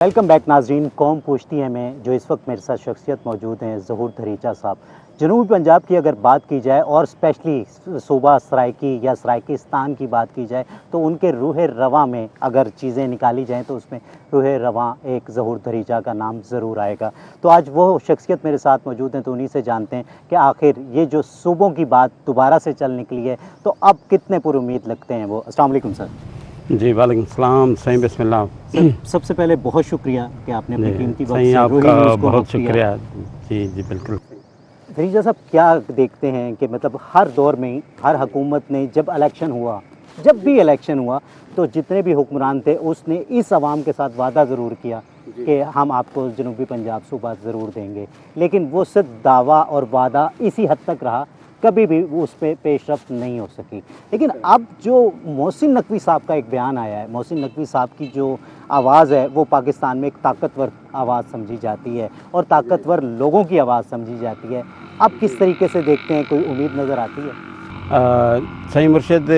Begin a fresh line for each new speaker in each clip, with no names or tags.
Welcome back नाजरीन। कौम पूछती है में जो इस वक्त मेरे साथ शख्सियत मौजूद हैं ज़हूर धरीचा साहब। जनूबी पंजाब की अगर बात की जाए और स्पेशली सूबा सराइकी या सराइकिस्तान की बात की जाए तो उनके रूह रवां में अगर चीज़ें निकाली जाएं तो उसमें रूह रवां एक ज़हूर धरीचा का नाम ज़रूर आएगा। तो आज वो शख्सियत मेरे साथ मौजूद हैं तो उन्हीं से जानते हैं कि आखिर ये जो सूबों की बात दोबारा से चल निकली है तो अब कितने पुरुमीद लगते हैं वो। अस्सलाम वालेकुम सर।
जी वालेकुम सलाम। सही बिस्मिल्लाह।
सबसे पहले बहुत शुक्रिया कि आपने अपनी कीमती वक्त
सही
से
आपका
रोहिणी न्यूज़ को
बहुत
वक्त दिया।
शुक्रिया। जी जी बिल्कुल।
धरीचा साहब, क्या देखते हैं कि मतलब हर दौर में हर हुकूमत ने जब भी इलेक्शन हुआ तो जितने भी हुक्मरान थे उसने इस आवाम के साथ वादा ज़रूर किया कि हम आपको जनूबी पंजाब सूबा ज़रूर देंगे, लेकिन वो सिर्फ दावा और वादा इसी हद तक रहा, कभी भी वो उस पर पेशरफ्त नहीं हो सकी। लेकिन अब जो मोहसिन नकवी साहब का एक बयान आया है, मोहसिन नकवी साहब की जो आवाज़ है वो पाकिस्तान में एक ताकतवर आवाज़ समझी जाती है और ताकतवर लोगों की आवाज़ समझी जाती है। अब किस तरीके से देखते हैं, कोई उम्मीद नज़र आती है?
सही मुर्शिद,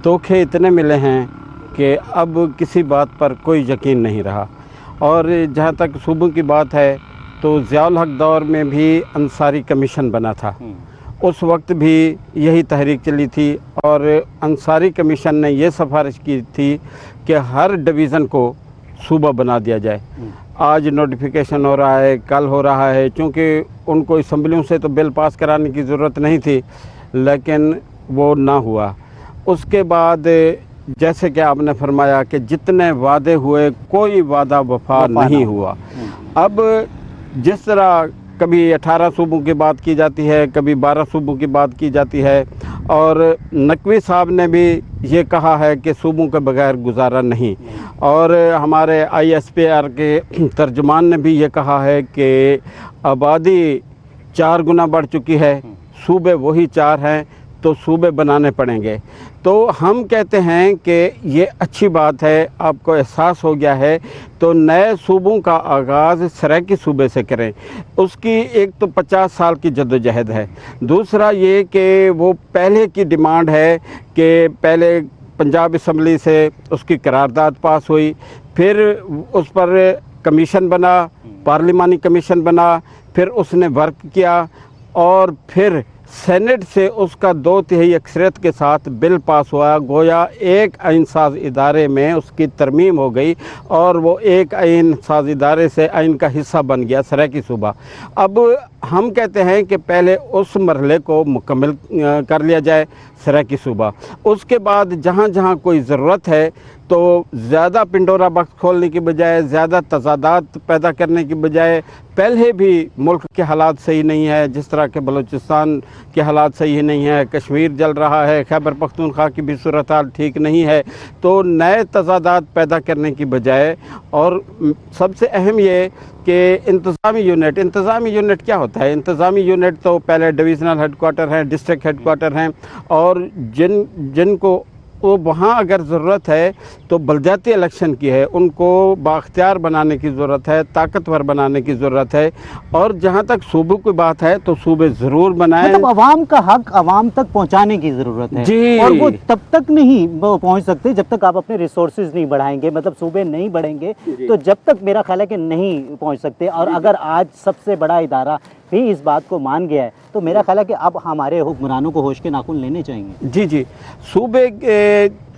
धोखे इतने मिले हैं कि अब किसी बात पर कोई यकीन नहीं रहा। और जहाँ तक सूबों की बात है तो ज़ियाउल हक दौर में भी अंसारी कमीशन बना था, उस वक्त भी यही तहरीक चली थी और अंसारी कमीशन ने ये सिफारिश की थी कि हर डिवीज़न को सूबा बना दिया जाए। आज नोटिफिकेशन हो रहा है, कल हो रहा है, क्योंकि उनको असम्बलियों से तो बिल पास कराने की ज़रूरत नहीं थी, लेकिन वो ना हुआ। उसके बाद जैसे कि आपने फरमाया कि जितने वादे हुए कोई वादा वफा नहीं हुआ। अब जिस तरह कभी 18 सूबों की बात की जाती है, कभी 12 सूबों की बात की जाती है, और नकवी साहब ने भी ये कहा है कि सूबों के बगैर गुजारा नहीं, और हमारे ISPR के तर्जुमान ने भी ये कहा है कि आबादी 4 गुना बढ़ चुकी है, सूबे वही 4 हैं, तो सूबे बनाने पड़ेंगे। तो हम कहते हैं कि ये अच्छी बात है, आपको एहसास हो गया है, तो नए सूबों का आगाज़ सराइकी सूबे से करें। उसकी एक तो 50 साल की जद्दोजहद है, दूसरा ये कि वो पहले की डिमांड है कि पहले पंजाब असम्बली से उसकी करारदाद पास हुई, फिर उस पर कमीशन बना, पार्लिमानी कमीशन बना, फिर उसने वर्क किया और फिर सेनेट से उसका 2/3 अक्सरियत के साथ बिल पास हुआ। गोया एक आइन साज इदारे में उसकी तरमीम हो गई और वो एक आइन साज इदारे से आइन का हिस्सा बन गया सराइकी सूबा। अब हम कहते हैं कि पहले उस मरहले को मुकम्मल कर लिया जाए सराइकी सूबा। उसके बाद जहाँ जहाँ कोई ज़रूरत है तो ज़्यादा पिंडोरा बख्श खोलने की बजाय, ज़्यादा तजादात पैदा करने की बजाय, पहले भी मुल्क के हालात सही नहीं है, जिस तरह के बलूचिस्तान के हालात सही नहीं है, कश्मीर जल रहा है, खैबर पख्तूनख्वा की भी सूरत हाल ठीक नहीं है, तो नए तजादात पैदा करने की बजाय, और सबसे अहम ये कि इंतज़ामी यूनिट क्या होता है? इंतज़ामी यूनिट तो पहले डिवीज़नल हेडकोार्टर हैं, डिस्ट्रिक्ट हेडकोार्टर हैं, और जिनको वो वहाँ अगर ज़रूरत है तो बलदियाती इलेक्शन की है, उनको बाख्तियार बनाने की ज़रूरत है, ताकतवर बनाने की ज़रूरत है। और जहाँ तक सूबों की बात है तो सूबे ज़रूर बनाएं।
मतलब आवाम का हक आवाम तक पहुँचाने की ज़रूरत है
जी।
और वो तब तक नहीं पहुँच सकते जब तक आप अपने रिसोर्सेज नहीं बढ़ाएंगे, मतलब सूबे नहीं बढ़ेंगे तो जब तक मेरा ख्याल है कि नहीं पहुँच सकते। और अगर आज सबसे बड़ा इदारा भी इस बात को मान गया है तो मेरा ख्याल है कि अब हमारे हुक्मरानों को होश के नाखून लेने चाहिए।
जी जी, सूबे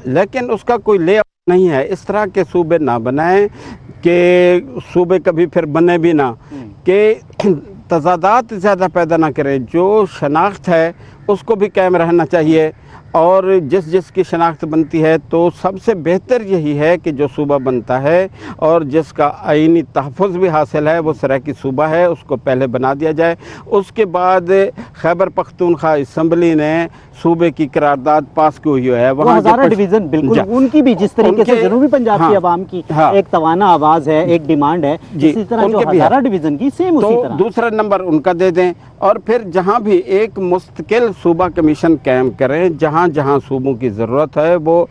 लेकिन उसका कोई ले नहीं है। इस तरह के सूबे ना बनाएं कि सूबे कभी फिर बने भी ना, कि तजादात ज़्यादा पैदा ना करें। जो शनाख्त है उसको भी कायम रहना चाहिए, और जिसकी शनाख्त बनती है तो सबसे बेहतर यही है कि जो सूबा बनता है और जिसका आईनी तहफ़्फ़ुज़ भी हासिल है वो सराइकी सूबा है, उसको पहले बना दिया जाए। उसके बाद खैबर पख्तूनख्वा असम्बली ने सूबे की करारदाद पास की हुई है, वहाँ
हज़ारा डिवीज़न बिल्कुल उनकी भी जिस तरीके से जनूबी पंजाब की आवाम की एक तवाना आवाज़ है, एक डिमांड है, इसी तरह जो हज़ारा डिवीज़न की सेम उसी तरह
दूसरा नंबर उनका दे दें और फिर जहाँ भी एक मुस्तकिल सूबा कमीशन कायम करें, जहाँ जहाँ सूबों की ज़रूरत है वो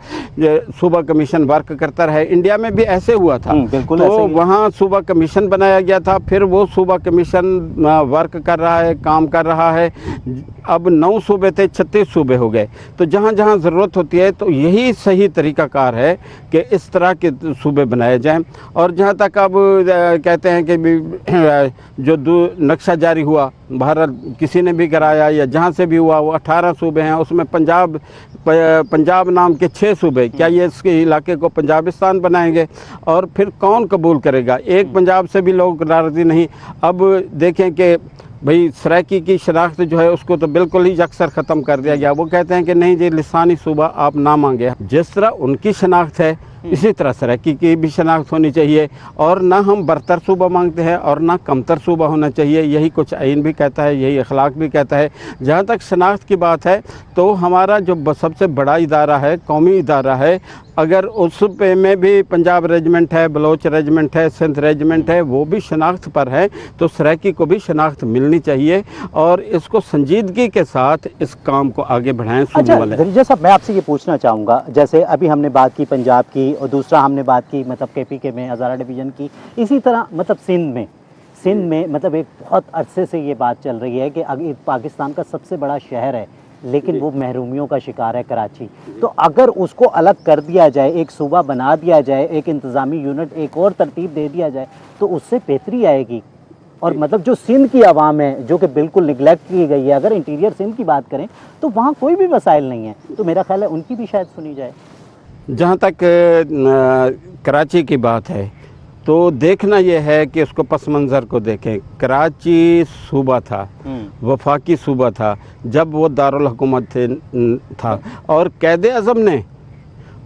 सूबा कमीशन वर्क करता रहे। इंडिया में भी ऐसे हुआ था,
बिल्कुल
तो
ऐसे ही है।
वहाँ सूबा कमीशन बनाया गया था, फिर वो सूबा कमीशन वर्क कर रहा है, काम कर रहा है। अब 9 सूबे थे, 36 सूबे हो गए। तो जहाँ जहाँ ज़रूरत होती है तो यही सही तरीक़ाकार है कि इस तरह के सूबे बनाए जाएं। और जहाँ तक अब कहते हैं कि जो नक्शा जारी हुआ भारत किसी ने भी कराया या जहाँ से भी हुआ, वो 18 सूबे हैं, उसमें पंजाब नाम के 6 सूबे, क्या ये इसके इलाके को पंजाबिस्तान बनाएंगे? और फिर कौन कबूल करेगा? एक पंजाब से भी लोग राज़ी नहीं। अब देखें कि भाई सराइकी की शनाख्त जो है उसको तो बिल्कुल ही अक्सर ख़त्म कर दिया गया। वो कहते हैं कि नहीं जी, लिसानी सूबा आप ना मांगे। जिस तरह उनकी शनाख्त है इसी तरह सराइकी की भी शनाख्त होनी चाहिए, और ना हम बरतर सूबा मांगते हैं और ना कमतर सूबा होना चाहिए। यही कुछ आइन भी कहता है, यही अखलाक भी कहता है। जहाँ तक शनाख्त की बात है तो हमारा जो सबसे बड़ा इदारा है, कौमी इदारा है, अगर उस पे में भी पंजाब रेजिमेंट है, बलोच रेजिमेंट है, सिंध रेजिमेंट है, वो भी शनाख्त पर है, तो सराइकी को भी शनाख्त मिलनी चाहिए और इसको संजीदगी के साथ इस काम को आगे बढ़ाएं।
अच्छा दरीजा साहब, मैं आपसे ये पूछना चाहूँगा, जैसे अभी हमने बात की पंजाब की और दूसरा हमने बात की मतलब KPK में हज़ारा डिवीज़न की, इसी तरह मतलब सिंध में मतलब एक बहुत अरसे से ये बात चल रही है कि पाकिस्तान का सबसे बड़ा शहर है लेकिन वो महरूमियों का शिकार है, कराची। तो अगर उसको अलग कर दिया जाए, एक सूबा बना दिया जाए, एक इंतज़ामी यूनिट, एक और तरतीब दे दिया जाए, तो उससे बेहतरी आएगी। और मतलब जो सिंध की आवाम है जो कि बिल्कुल निगलेक्ट की गई है, अगर इंटीरियर सिंध की बात करें तो वहाँ कोई भी वसाइल नहीं है, तो मेरा ख्याल है उनकी भी शायद सुनी जाए।
जहाँ तक कराची की बात है तो देखना यह है कि उसको पस मंज़र को देखें। कराची सूबा था, वफाकी सूबा था जब वो दारुल हुकूमत था, और कैद आज़म ने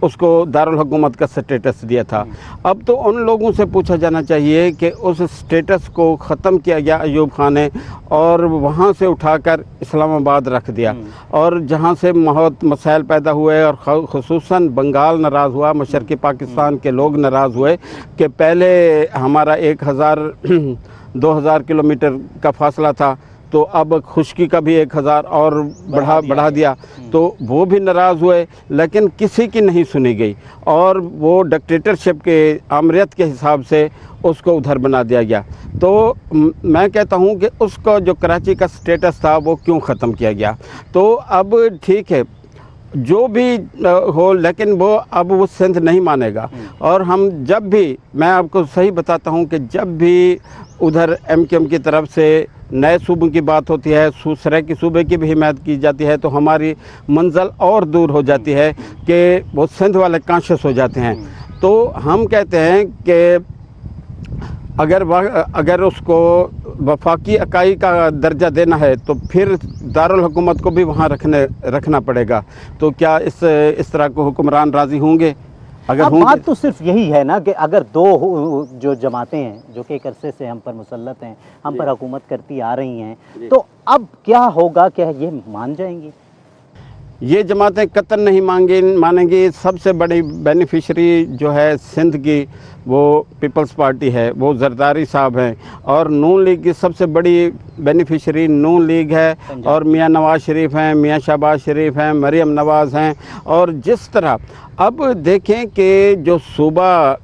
उसको दारुल हुकूमत का स्टेटस दिया था। अब तो उन लोगों से पूछा जाना चाहिए कि उस स्टेटस को ख़त्म किया गया अयूब खान ने, और वहाँ से उठाकर इस्लामाबाद रख दिया, और जहाँ से बहुत मसाइल पैदा हुए और ख़ुसूसन बंगाल नाराज़ हुआ, मशरक़ी पाकिस्तान के लोग नाराज़ हुए कि पहले हमारा 1000-2000 किलोमीटर का फासला था, तो अब खुश्की का भी 1000 और बढ़ा दिया। तो वो भी नाराज़ हुए, लेकिन किसी की नहीं सुनी गई, और वो डिक्टेटरशिप के आमरीत के हिसाब से उसको उधर बना दिया गया। तो मैं कहता हूँ कि उसका जो कराची का स्टेटस था वो क्यों ख़त्म किया गया। तो अब ठीक है जो भी हो, लेकिन वो सिंध नहीं मानेगा। और हम जब भी, मैं आपको सही बताता हूँ कि जब भी उधर MQM की तरफ से नए सूबों की बात होती है, सराइकी सूबे की भी हिमायत की जाती है, तो हमारी मंजिल और दूर हो जाती है कि वो सिंध वाले कॉन्शियस हो जाते हैं। तो हम कहते हैं कि अगर उसको वफाकी इकाई का दर्जा देना है तो फिर दारुल हुकूमत को भी वहाँ रखना पड़ेगा। तो क्या इस तरह को हुक्मरान राज़ी होंगे? अगर
बात तो सिर्फ यही है ना कि अगर दो जो जमातें हैं जो कि एक अरसे से हम पर मुसल्लत हैं, हम पर हुकूमत करती आ रही हैं, तो अब क्या होगा? क्या ये मान जाएंगी?
ये जमातें कतई नहीं मानेंगी। सबसे बड़ी बेनिफिशरी जो है सिंध की वो पीपल्स पार्टी है, वो जरदारी साहब हैं, और नून लीग की सबसे बड़ी बेनिफिशरी नून लीग है, और मियाँ नवाज़ शरीफ हैं, मियाँ शहबाज शरीफ हैं, मरियम नवाज़ हैं। और जिस तरह अब देखें कि जो सूबा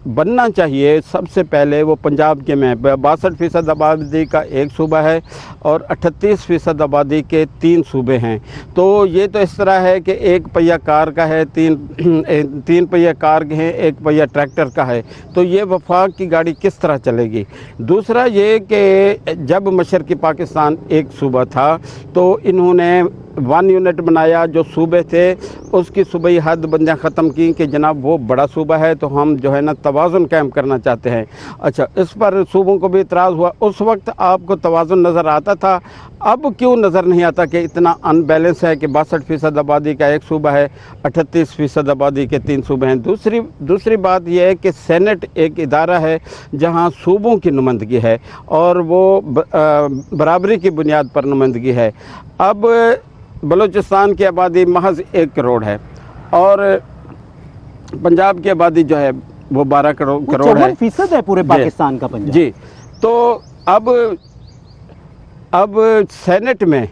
बनना चाहिए सबसे पहले वो पंजाब के में 62% आबादी का एक सूबा है और 38% आबादी के 3 सूबे हैं। तो ये तो इस तरह है कि एक पहिया कार का है, तीन पहिया कार के हैं, एक पहिया ट्रैक्टर का है। तो ये वफाक की गाड़ी किस तरह चलेगी? दूसरा ये कि जब मशरक़ी पाकिस्तान एक सूबा था तो इन्होंने 1 यूनिट बनाया, जो सूबे थे उसकी सूबाई हद बंदियाँ ख़त्म की कि जनाब वो बड़ा सूबा है तो हम जो है ना तवाज़ुन कायम करना चाहते हैं। अच्छा, इस पर सूबों को भी इतराज़ हुआ। उस वक्त आपको तवाज़ुन नज़र आता था, अब क्यों नज़र नहीं आता कि इतना अनबैलेंस है कि 62% आबादी का एक सूबा है, 38% आबादी के 3 सूबे हैं। दूसरी बात यह है कि सेनेट एक इदारा है जहाँ सूबों की नुमाइंदगी है और वो बराबरी की बुनियाद पर नुमाइंदगी है। अब बलूचिस्तान की आबादी महज 1 करोड़ है और पंजाब की आबादी जो है वो 12 करोड़ है।
54% है पूरे पाकिस्तान का पंजाब।
जी, तो अब अब सेनेट में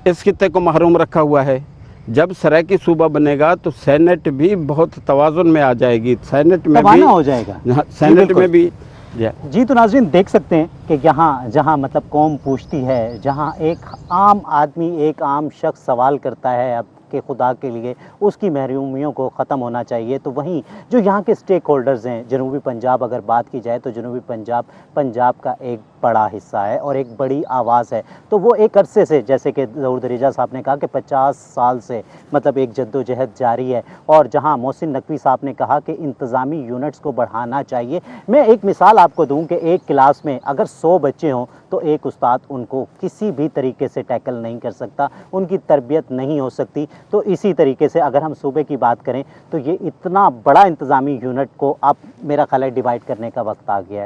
इस खित्ते को महरूम रखा हुआ है। जब सराइकी सूबा बनेगा तो सेनेट भी बहुत तवाज़ुन में आ जाएगी। सेनेट में भी
तवाना हो जाएगा।
हाँ, सेनेट
बिल्कुल।
में भी
जी, तो नाज़रीन देख सकते हैं कि यहाँ जहाँ मतलब कौम पूछती है, जहाँ एक आम आदमी, एक आम शख्स सवाल करता है अब कि खुदा के लिए उसकी महरूमियों को ख़त्म होना चाहिए, तो वहीं जो यहाँ के स्टेक होल्डर्स हैं, जनूबी पंजाब अगर बात की जाए तो जनूबी पंजाब पंजाब का एक बड़ा हिस्सा है और एक बड़ी आवाज़ है। तो वो एक अरसे से, जैसे कि ज़हूर दरीजा साहब ने कहा कि 50 साल से मतलब एक जद्दोजहद जारी है, और जहाँ मोहसिन नकवी साहब ने कहा कि इंतज़ामी यूनिट्स को बढ़ाना चाहिए। मैं एक मिसाल आपको दूं कि एक क्लास में अगर 100 बच्चे हों तो एक उस्ताद उनको किसी भी तरीके से टैकल नहीं कर सकता, उनकी तरबियत नहीं हो सकती। तो इसी तरीके से अगर हम सूबे की बात करें तो ये इतना बड़ा इंतज़ामी यूनिट को अब मेरा ख्याल है डिवाइड करने का वक्त आ गया है।